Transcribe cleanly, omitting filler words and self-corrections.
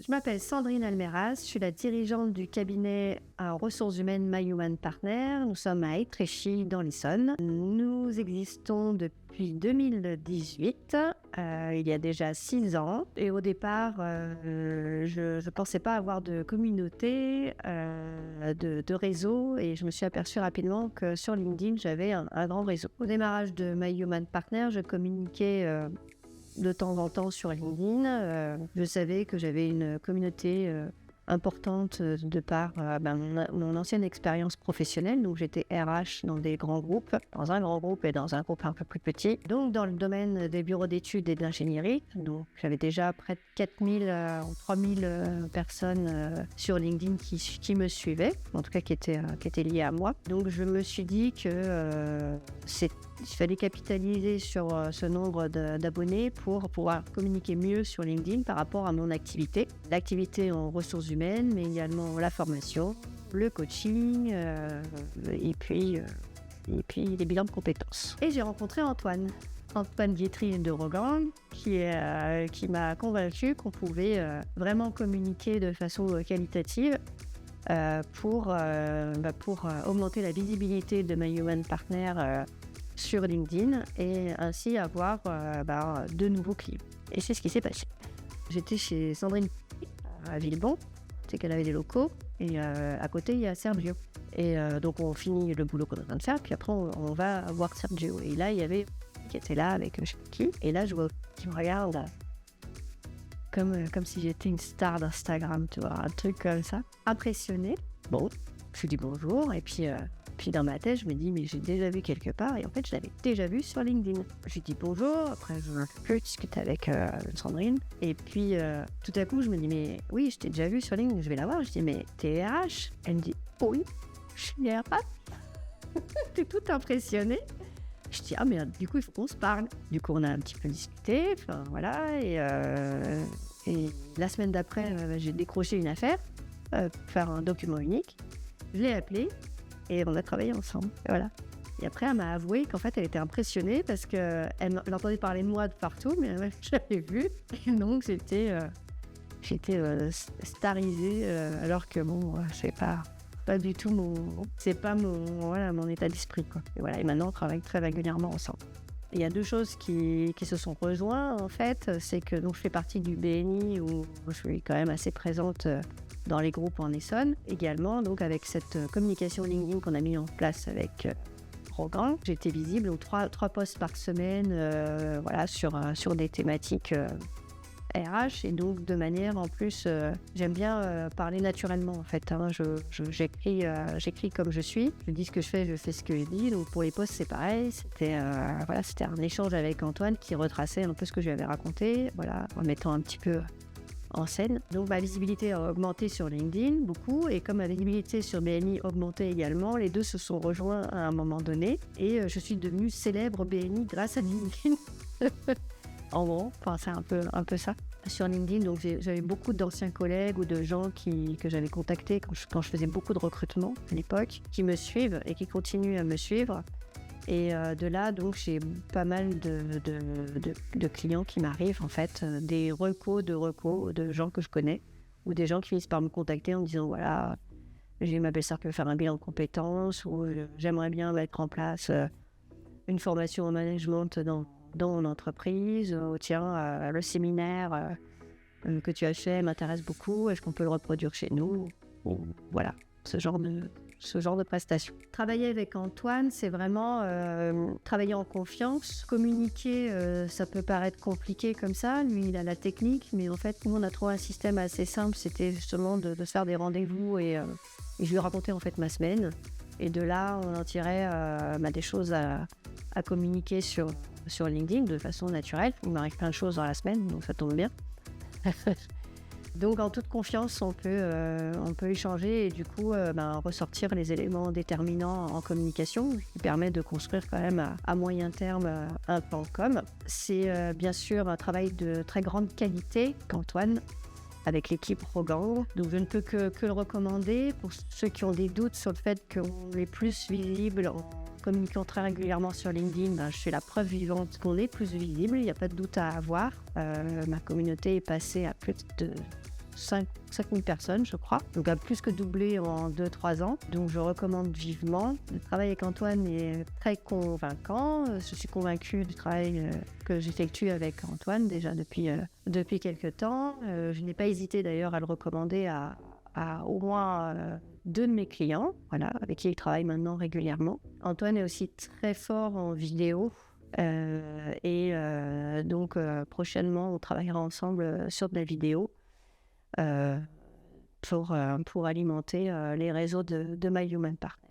Je m'appelle Sandrine Almeras, je suis la dirigeante du cabinet en ressources humaines My Human Partner. Nous sommes à Étréchy dans l'Essonne. Nous existons depuis 2018, il y a déjà 6 ans. Et au départ, je ne pensais pas avoir de communauté, de réseau. Et je me suis aperçue rapidement que sur LinkedIn, j'avais un grand réseau. Au démarrage de My Human Partner, je communiquais de temps en temps sur LinkedIn. Je savais que j'avais une communauté importante de par mon ancienne expérience professionnelle. Donc j'étais RH dans des grands groupes, dans un grand groupe et dans un groupe un peu plus petit. Donc dans le domaine des bureaux d'études et de l'ingénierie. Donc j'avais déjà près de 4000 ou 3000 personnes sur LinkedIn qui me suivaient, en tout cas qui étaient liées à moi. Donc je me suis dit que il fallait capitaliser sur ce nombre d'abonnés pour pouvoir communiquer mieux sur LinkedIn par rapport à mon activité. L'activité en ressources humaines, mais également la formation, le coaching et puis les bilans de compétences. Et j'ai rencontré Antoine Guitry de Rogan qui m'a convaincu qu'on pouvait vraiment communiquer de façon qualitative pour augmenter la visibilité de My Human Partner sur LinkedIn et ainsi avoir de nouveaux clients. Et c'est ce qui s'est passé. J'étais chez Sandrine à Villebon, c'est qu'elle avait des locaux et à côté il y a Sergio. Et donc on finit le boulot qu'on est en train de faire, puis après on va voir Sergio. Et là il y avait qui était là avec je sais pas qui. Et là je vois qui me regarde comme si j'étais une star d'Instagram, tu vois, un truc comme ça. Impressionnée. Bon, je lui dis bonjour et puis dans ma tête, je me dis, mais j'ai déjà vu quelque part. Et en fait, je l'avais déjà vu sur LinkedIn. Je lui dis bonjour. Après, je discute avec Sandrine. Et puis, tout à coup, je me dis, mais oui, je t'ai déjà vu sur LinkedIn. Je vais la voir. Je dis, mais t'es RH? Elle me dit, oui, je suis RH. T'es toute impressionnée. Je dis, ah, mais du coup, il faut qu'on se parle. Du coup, on a un petit peu discuté. Enfin, voilà. Et la semaine d'après, j'ai décroché une affaire pour faire un document unique. Je l'ai appelée. Et on a travaillé ensemble, et voilà. Et après, elle m'a avoué qu'en fait, elle était impressionnée parce qu'elle entendait parler de moi de partout, mais je l'avais vu. Et donc, j'étais starisée, alors que bon, c'est pas du tout mon état d'esprit, quoi. Et voilà. Et maintenant, on travaille très régulièrement ensemble. Il y a 2 choses qui se sont rejointes, en fait. C'est que donc, je fais partie du BNI où je suis quand même assez présente dans les groupes en Essonne. Également, donc avec cette communication LinkedIn qu'on a mis en place avec Rogan, j'étais visible aux 3 posts par semaine sur des thématiques RH. Et donc, de manière, en plus, j'aime bien parler naturellement, en fait. J'écris comme je suis. Je dis ce que je fais ce que je dis. Donc, pour les posts, c'est pareil. C'était un échange avec Antoine qui retraçait un peu ce que je lui avais raconté, voilà, en mettant un petit peu en scène. Donc ma visibilité a augmenté sur LinkedIn beaucoup et comme ma visibilité sur BNI augmentait également, les 2 se sont rejoints à un moment donné et je suis devenue célèbre BNI grâce à LinkedIn. En gros, c'est un peu ça. Sur LinkedIn, donc j'avais beaucoup d'anciens collègues ou de gens que j'avais contactés quand je faisais beaucoup de recrutement à l'époque, qui me suivent et qui continuent à me suivre. Et de là, donc, j'ai pas mal de clients qui m'arrivent, en fait, des recos de gens que je connais, ou des gens qui finissent par me contacter en me disant, voilà, j'ai ma belle-sœur qui veut faire un bilan de compétences, ou j'aimerais bien mettre en place une formation en management dans mon entreprise, tiens, le séminaire que tu as fait m'intéresse beaucoup, est-ce qu'on peut le reproduire chez nous? Voilà, ce genre de prestations. Travailler avec Antoine, c'est vraiment travailler en confiance. Communiquer, ça peut paraître compliqué comme ça. Lui, il a la technique, mais en fait, nous, on a trouvé un système assez simple. C'était justement de faire des rendez-vous et je lui racontais en fait ma semaine. Et de là, on en tirait des choses à communiquer sur LinkedIn de façon naturelle. Il m'arrive plein de choses dans la semaine, donc ça tombe bien. Donc en toute confiance, on peut échanger et du coup ressortir les éléments déterminants en communication qui permet de construire quand même à moyen terme un plan com. C'est bien sûr un travail de très grande qualité qu'Antoine avec l'équipe Rogan. Donc je ne peux que le recommander pour ceux qui ont des doutes sur le fait qu'on est plus visible en communiquant très régulièrement sur LinkedIn. Je suis la preuve vivante qu'on est plus visible, il n'y a pas de doute à avoir. Ma communauté est passée à plus de 5 000 personnes, je crois. Donc, a plus que doublé en 2-3 ans. Donc, je recommande vivement. Le travail avec Antoine est très convaincant. Je suis convaincue du travail que j'effectue avec Antoine déjà depuis quelques temps. Je n'ai pas hésité d'ailleurs à le recommander à au moins 2 de mes clients, voilà, avec qui il travaille maintenant régulièrement. Antoine est aussi très fort en vidéo. Donc prochainement on travaillera ensemble sur de la vidéo pour alimenter les réseaux de My Human Partner.